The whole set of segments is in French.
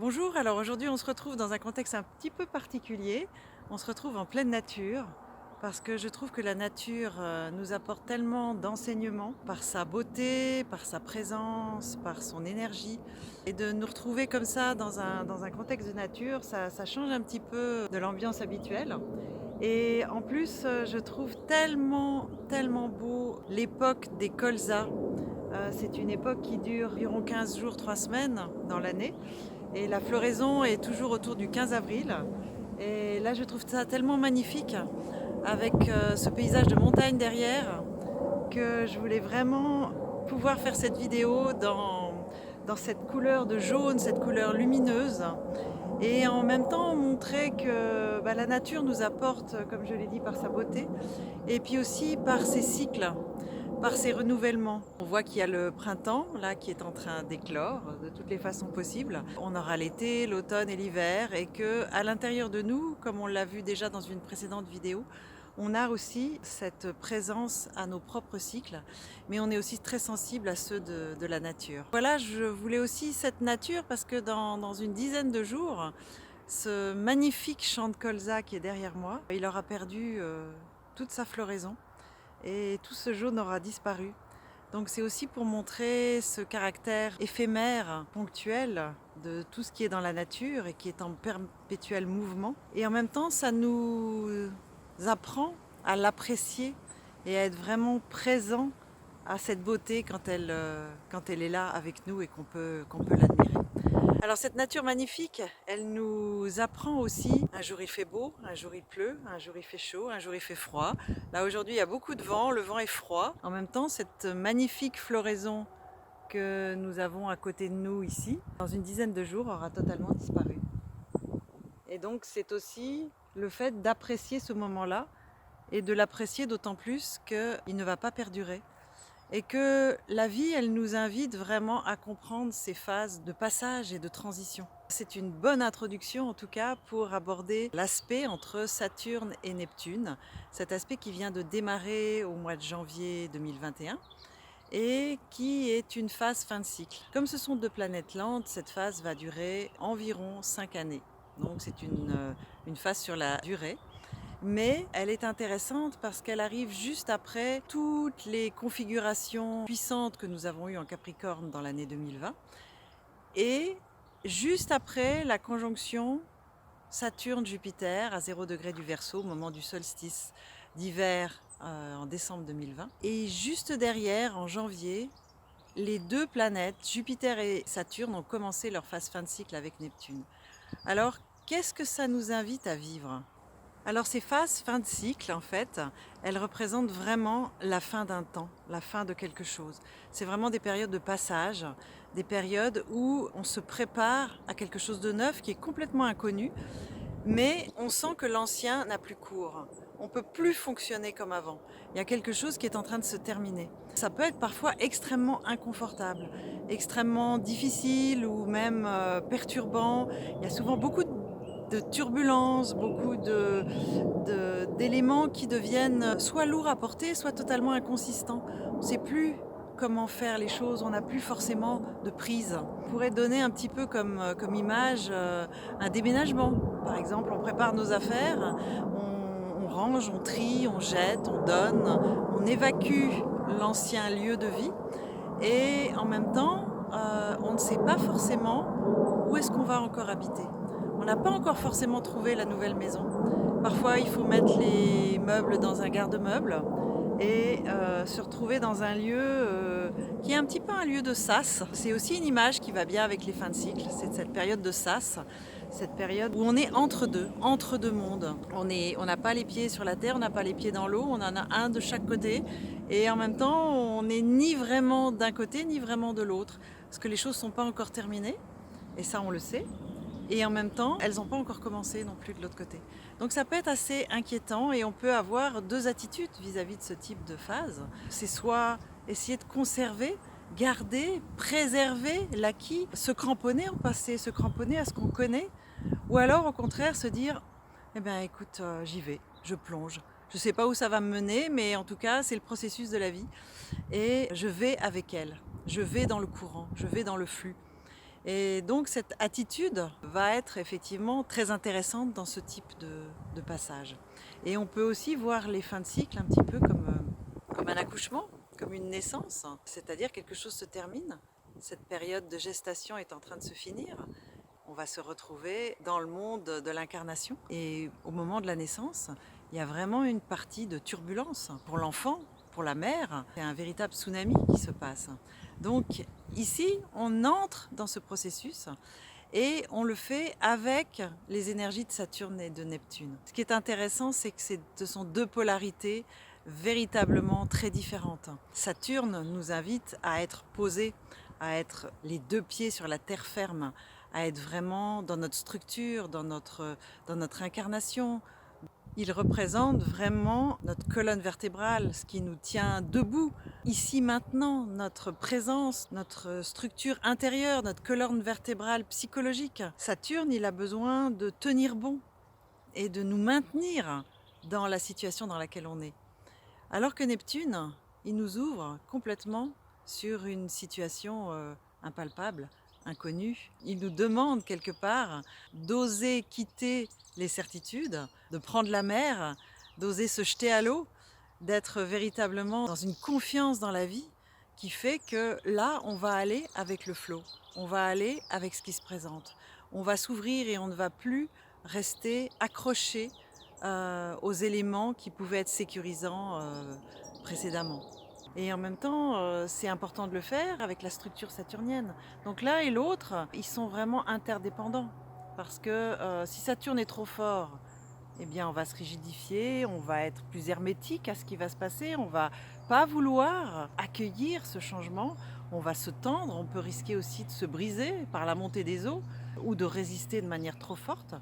Bonjour, alors aujourd'hui on se retrouve dans un contexte un petit peu particulier. On se retrouve en pleine nature parce que je trouve que la nature nous apporte tellement d'enseignements par sa beauté, par sa présence, par son énergie. Et de nous retrouver comme ça dans un contexte de nature, ça change un petit peu de l'ambiance habituelle. Et en plus, je trouve tellement beau l'époque des colzas. C'est une époque qui dure environ 15 jours, 3 semaines dans l'année. Et la floraison est toujours autour du 15 avril. Et là, je trouve ça tellement magnifique avec ce paysage de montagne derrière que je voulais vraiment pouvoir faire cette vidéo dans cette couleur de jaune, cette couleur lumineuse. Et en même temps montrer que la nature nous apporte, comme je l'ai dit, par sa beauté et puis aussi par ses cycles, par ses renouvellements. On voit qu'il y a le printemps là qui est en train d'éclore de toutes les façons possibles. On aura l'été, l'automne et l'hiver et que à l'intérieur de nous, comme on l'a vu déjà dans une précédente vidéo, on a aussi cette présence à nos propres cycles, mais on est aussi très sensible à ceux de la nature. Voilà, je voulais aussi cette nature parce que dans une dizaine de jours, ce magnifique champ de colza qui est derrière moi, il aura perdu toute sa floraison et tout ce jaune aura disparu. Donc c'est aussi pour montrer ce caractère éphémère, ponctuel de tout ce qui est dans la nature et qui est en perpétuel mouvement. Et en même temps, ça nous apprend à l'apprécier et à être vraiment présent à cette beauté quand elle est là avec nous et qu'on peut l'admirer. Alors cette nature magnifique, elle nous apprend aussi, un jour il fait beau, un jour il pleut, un jour il fait chaud, un jour il fait froid. Là aujourd'hui il y a beaucoup de vent, le vent est froid. En même temps cette magnifique floraison que nous avons à côté de nous ici, dans une dizaine de jours aura totalement disparu. Et donc c'est aussi le fait d'apprécier ce moment-là et de l'apprécier d'autant plus qu'il ne va pas perdurer. Et que la vie, elle nous invite vraiment à comprendre ces phases de passage et de transition. C'est une bonne introduction en tout cas pour aborder l'aspect entre Saturne et Neptune, cet aspect qui vient de démarrer au mois de janvier 2021 et qui est une phase fin de cycle. Comme ce sont deux planètes lentes, cette phase va durer environ 5 années. Donc c'est une phase sur la durée. Mais elle est intéressante parce qu'elle arrive juste après toutes les configurations puissantes que nous avons eues en Capricorne dans l'année 2020 et juste après la conjonction Saturne-Jupiter à 0 degré du Verseau au moment du solstice d'hiver en décembre 2020. Et juste derrière, en janvier, les deux planètes, Jupiter et Saturne, ont commencé leur phase fin de cycle avec Neptune. Alors, qu'est-ce que ça nous invite à vivre ? Alors ces phases fin de cycle, en fait, elles représentent vraiment la fin d'un temps, la fin de quelque chose. C'est vraiment des périodes de passage, des périodes où on se prépare à quelque chose de neuf qui est complètement inconnu, mais on sent que l'ancien n'a plus cours. On ne peut plus fonctionner comme avant. Il y a quelque chose qui est en train de se terminer. Ça peut être parfois extrêmement inconfortable, extrêmement difficile ou même perturbant. Il y a souvent beaucoup de turbulences, beaucoup d'éléments qui deviennent soit lourds à porter, soit totalement inconsistants. On ne sait plus comment faire les choses, on n'a plus forcément de prise. On pourrait donner un petit peu comme image un déménagement. Par exemple, on prépare nos affaires, on range, on trie, on jette, on donne, on évacue l'ancien lieu de vie et en même temps, on ne sait pas forcément où est-ce qu'on va encore habiter. On n'a pas encore forcément trouvé la nouvelle maison. Parfois, il faut mettre les meubles dans un garde-meubles et se retrouver dans un lieu qui est un petit peu un lieu de sas. C'est aussi une image qui va bien avec les fins de cycle, c'est cette période de sas, cette période où on est entre deux mondes. On n'a pas les pieds sur la terre, on n'a pas les pieds dans l'eau, on en a un de chaque côté et en même temps, on n'est ni vraiment d'un côté ni vraiment de l'autre parce que les choses ne sont pas encore terminées et ça, on le sait. Et en même temps, elles n'ont pas encore commencé non plus de l'autre côté. Donc ça peut être assez inquiétant et on peut avoir deux attitudes vis-à-vis de ce type de phase. C'est soit essayer de conserver, garder, préserver l'acquis, se cramponner au passé, se cramponner à ce qu'on connaît, ou alors au contraire se dire, eh bien écoute, j'y vais, je plonge. Je ne sais pas où ça va me mener, mais en tout cas, c'est le processus de la vie. Et je vais avec elle, je vais dans le courant, je vais dans le flux. Et donc cette attitude va être effectivement très intéressante dans ce type de passage. Et on peut aussi voir les fins de cycle un petit peu comme un accouchement, comme une naissance, c'est-à-dire quelque chose se termine, cette période de gestation est en train de se finir, on va se retrouver dans le monde de l'incarnation. Et au moment de la naissance, il y a vraiment une partie de turbulence pour l'enfant, pour la mère. C'est un véritable tsunami qui se passe. Donc ici, on entre dans ce processus et on le fait avec les énergies de Saturne et de Neptune. Ce qui est intéressant, c'est que ce sont deux polarités véritablement très différentes. Saturne nous invite à être posés, à être les deux pieds sur la terre ferme, à être vraiment dans notre structure, dans notre incarnation. Il représente vraiment notre colonne vertébrale, ce qui nous tient debout. Ici maintenant, notre présence, notre structure intérieure, notre colonne vertébrale psychologique. Saturne, il a besoin de tenir bon et de nous maintenir dans la situation dans laquelle on est. Alors que Neptune, il nous ouvre complètement sur une situation impalpable, inconnue. Il nous demande quelque part d'oser quitter les certitudes, de prendre la mer, d'oser se jeter à l'eau, d'être véritablement dans une confiance dans la vie qui fait que là, on va aller avec le flot, on va aller avec ce qui se présente. On va s'ouvrir et on ne va plus rester accroché aux éléments qui pouvaient être sécurisants précédemment. Et en même temps, c'est important de le faire avec la structure saturnienne. Donc l'un et l'autre, ils sont vraiment interdépendants. Parce que si Saturne est trop fort, eh bien on va se rigidifier, on va être plus hermétique à ce qui va se passer, on va pas vouloir accueillir ce changement, on va se tendre, on peut risquer aussi de se briser par la montée des eaux ou de résister de manière trop forte.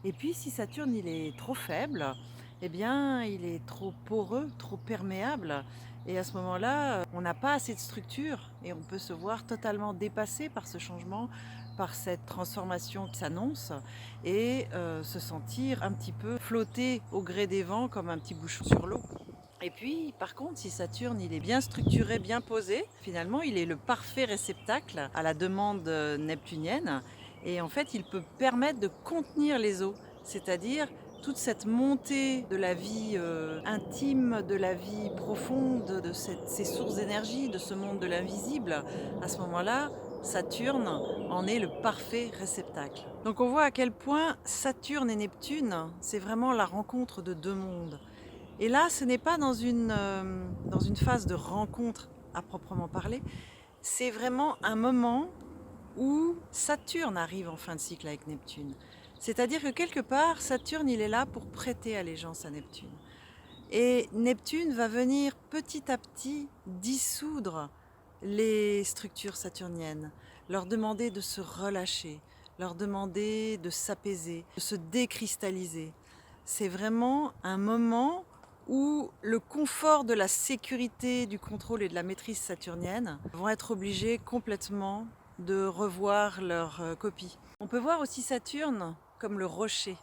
Et puis si Saturne il est trop faible, eh bien il est trop poreux, trop perméable. Et à ce moment-là, on n'a pas assez de structure et on peut se voir totalement dépassé par ce changement, par cette transformation qui s'annonce et se sentir un petit peu flotter au gré des vents comme un petit bouchon sur l'eau. Et puis, par contre, si Saturne il est bien structuré, bien posé, finalement, il est le parfait réceptacle à la demande neptunienne. Et en fait, il peut permettre de contenir les eaux, c'est-à-dire toute cette montée de la vie intime, de la vie profonde, de ces sources d'énergie, de ce monde de l'invisible. À ce moment-là, Saturne en est le parfait réceptacle. Donc on voit à quel point Saturne et Neptune, c'est vraiment la rencontre de deux mondes. Et là, ce n'est pas dans une phase de rencontre à proprement parler, c'est vraiment un moment où Saturne arrive en fin de cycle avec Neptune. C'est-à-dire que quelque part, Saturne, il est là pour prêter allégeance à Neptune. Et Neptune va venir petit à petit dissoudre les structures saturniennes, leur demander de se relâcher, leur demander de s'apaiser, de se décristalliser. C'est vraiment un moment où le confort de la sécurité, du contrôle et de la maîtrise saturnienne vont être obligés complètement de revoir leur copie. On peut voir aussi Saturne comme le rocher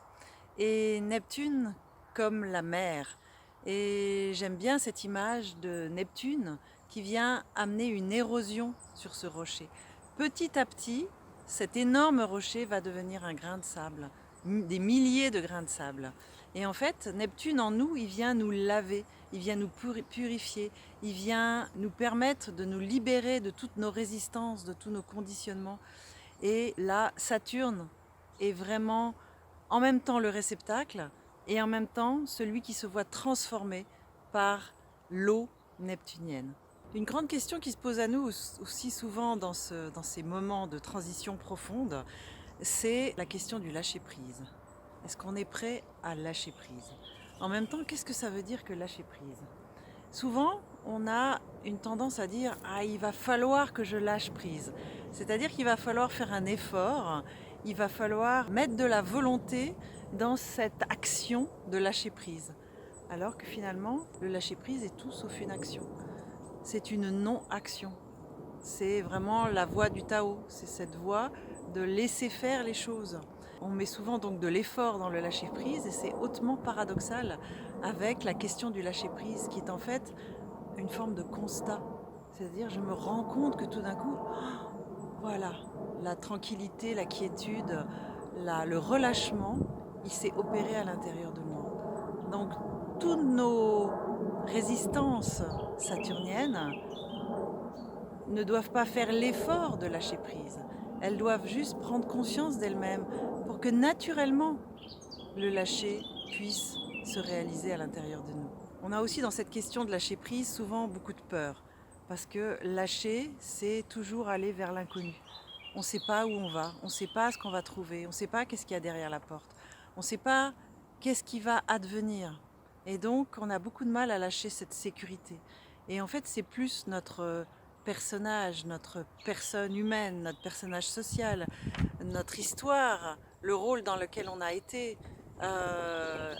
et Neptune comme la mer. Et j'aime bien cette image de Neptune qui vient amener une érosion sur ce rocher. Petit à petit, cet énorme rocher va devenir un grain de sable, des milliers de grains de sable. Et en fait, Neptune en nous, il vient nous laver, il vient nous purifier, il vient nous permettre de nous libérer de toutes nos résistances, de tous nos conditionnements. Et là, Saturne est vraiment en même temps le réceptacle et en même temps celui qui se voit transformé par l'eau neptunienne. Une grande question qui se pose à nous aussi souvent dans ces moments de transition profonde, c'est la question du lâcher-prise. Est-ce qu'on est prêt à lâcher prise? En même temps, qu'est-ce que ça veut dire que lâcher prise? Souvent, on a une tendance à dire « Ah, il va falloir que je lâche prise ». C'est-à-dire qu'il va falloir faire un effort, il va falloir mettre de la volonté dans cette action de lâcher prise. Alors que finalement, le lâcher prise est tout sauf une action. C'est une non-action. C'est vraiment la voie du Tao, c'est cette voie de laisser faire les choses. On met souvent donc de l'effort dans le lâcher-prise et c'est hautement paradoxal avec la question du lâcher-prise qui est en fait une forme de constat. C'est-à-dire je me rends compte que tout d'un coup, voilà, la tranquillité, la quiétude, le relâchement, il s'est opéré à l'intérieur de moi. Donc toutes nos résistances saturniennes ne doivent pas faire l'effort de lâcher prise. Elles doivent juste prendre conscience d'elles-mêmes pour que naturellement le lâcher puisse se réaliser à l'intérieur de nous. On a aussi dans cette question de lâcher prise souvent beaucoup de peur. Parce que lâcher, c'est toujours aller vers l'inconnu. On ne sait pas où on va, on ne sait pas ce qu'on va trouver, on ne sait pas qu'est-ce qu'il y a derrière la porte, on ne sait pas qu'est-ce qui va advenir. Et donc, on a beaucoup de mal à lâcher cette sécurité. Et en fait, c'est plus notre personnage, notre personne humaine, notre personnage social, notre histoire, le rôle dans lequel on a été,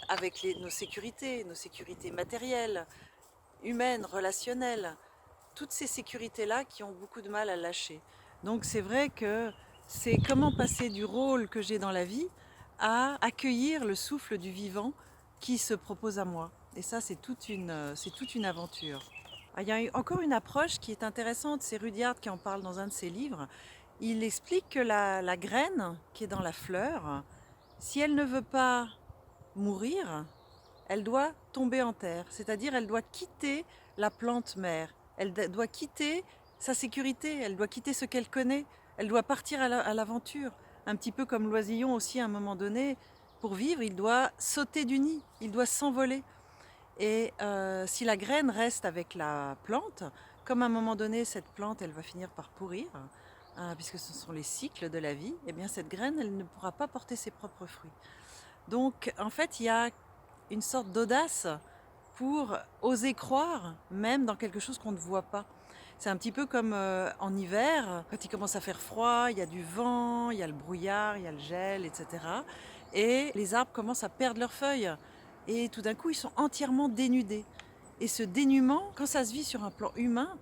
avec nos sécurités matérielles, humaines, relationnelles, toutes ces sécurités-là qui ont beaucoup de mal à lâcher. Donc c'est vrai que c'est comment passer du rôle que j'ai dans la vie à accueillir le souffle du vivant qui se propose à moi. Et ça, c'est toute une aventure. Il y a encore une approche qui est intéressante, c'est Rudyard qui en parle dans un de ses livres. Il explique que la graine qui est dans la fleur, si elle ne veut pas mourir, elle doit tomber en terre, c'est-à-dire elle doit quitter la plante mère, elle doit quitter sa sécurité, elle doit quitter ce qu'elle connaît, elle doit partir à l'aventure. Un petit peu comme l'oisillon aussi à un moment donné, pour vivre, il doit sauter du nid, il doit s'envoler. Et si la graine reste avec la plante, comme à un moment donné cette plante elle va finir par pourrir, puisque ce sont les cycles de la vie, et bien cette graine elle ne pourra pas porter ses propres fruits. Donc en fait il y a une sorte d'audace pour oser croire même dans quelque chose qu'on ne voit pas. C'est un petit peu comme en hiver, quand il commence à faire froid, il y a du vent, il y a le brouillard, il y a le gel, etc. Et les arbres commencent à perdre leurs feuilles. Et tout d'un coup, ils sont entièrement dénudés. Et ce dénuement, quand ça se vit sur un plan humain,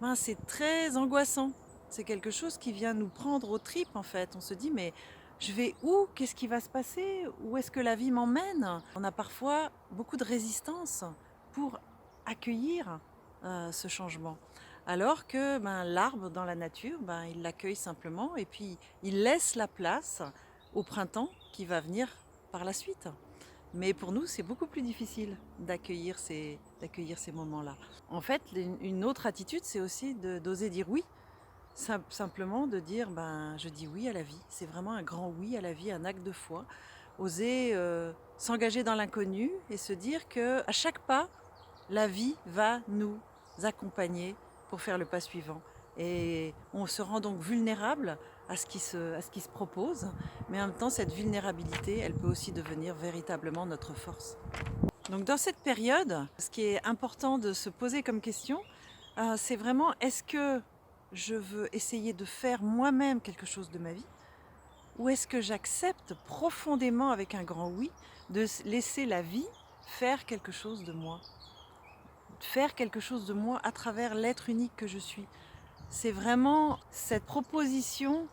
ben, c'est très angoissant. C'est quelque chose qui vient nous prendre aux tripes en fait. On se dit mais je vais où? Qu'est-ce qui va se passer? Où est-ce que la vie m'emmène? On a parfois beaucoup de résistance pour accueillir ce changement. Alors que ben, l'arbre dans la nature, ben, il l'accueille simplement et puis il laisse la place au printemps qui va venir par la suite. Mais pour nous, c'est beaucoup plus difficile d'accueillir ces moments-là. En fait, une autre attitude, c'est aussi d'oser dire oui. Simplement de dire, ben, je dis oui à la vie. C'est vraiment un grand oui à la vie, un acte de foi. Oser s'engager dans l'inconnu et se dire que à chaque pas, la vie va nous accompagner pour faire le pas suivant. Et on se rend donc vulnérable à ce qui se propose, mais en même temps, cette vulnérabilité, elle peut aussi devenir véritablement notre force. Donc dans cette période, ce qui est important de se poser comme question, c'est vraiment est-ce que je veux essayer de faire moi-même quelque chose de ma vie, ou est-ce que j'accepte profondément avec un grand oui de laisser la vie faire quelque chose de moi, faire quelque chose de moi à travers l'être unique que je suis. C'est vraiment cette proposition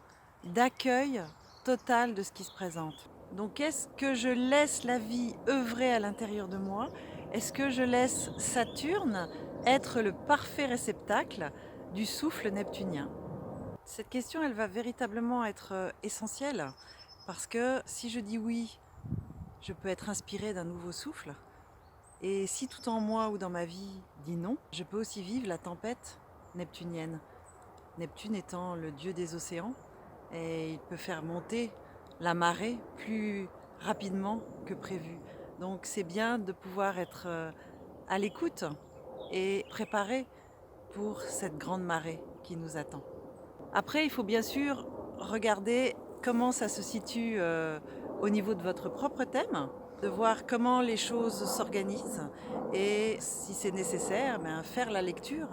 d'accueil total de ce qui se présente. Donc est-ce que je laisse la vie œuvrer à l'intérieur de moi? Est-ce que je laisse Saturne être le parfait réceptacle du souffle neptunien? Cette question, elle va véritablement être essentielle parce que si je dis oui, je peux être inspirée d'un nouveau souffle. Et si tout en moi ou dans ma vie dit non, je peux aussi vivre la tempête neptunienne. Neptune étant le dieu des océans, et il peut faire monter la marée plus rapidement que prévu. Donc c'est bien de pouvoir être à l'écoute et préparé pour cette grande marée qui nous attend. Après, il faut bien sûr regarder comment ça se situe au niveau de votre propre thème, de voir comment les choses s'organisent et si c'est nécessaire, faire la lecture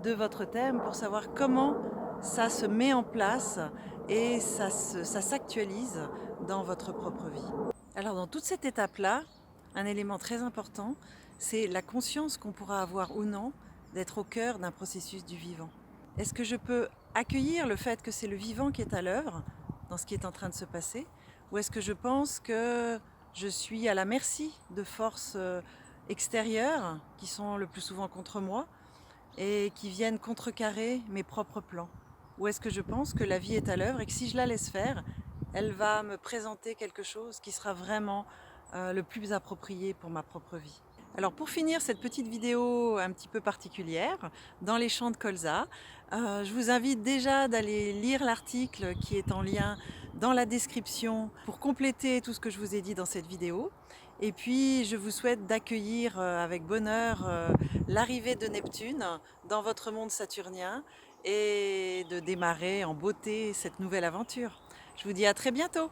de votre thème pour savoir comment ça se met en place et ça s'actualise dans votre propre vie. Alors dans toute cette étape-là, un élément très important, c'est la conscience qu'on pourra avoir ou non d'être au cœur d'un processus du vivant. Est-ce que je peux accueillir le fait que c'est le vivant qui est à l'œuvre dans ce qui est en train de se passer, ou est-ce que je pense que je suis à la merci de forces extérieures qui sont le plus souvent contre moi et qui viennent contrecarrer mes propres plans? ou est-ce que je pense que la vie est à l'œuvre et que si je la laisse faire, elle va me présenter quelque chose qui sera vraiment le plus approprié pour ma propre vie. Alors pour finir cette petite vidéo un petit peu particulière, dans les champs de colza, je vous invite déjà d'aller lire l'article qui est en lien dans la description pour compléter tout ce que je vous ai dit dans cette vidéo. Et puis je vous souhaite d'accueillir avec bonheur l'arrivée de Neptune dans votre monde saturnien et de démarrer en beauté cette nouvelle aventure. Je vous dis à très bientôt!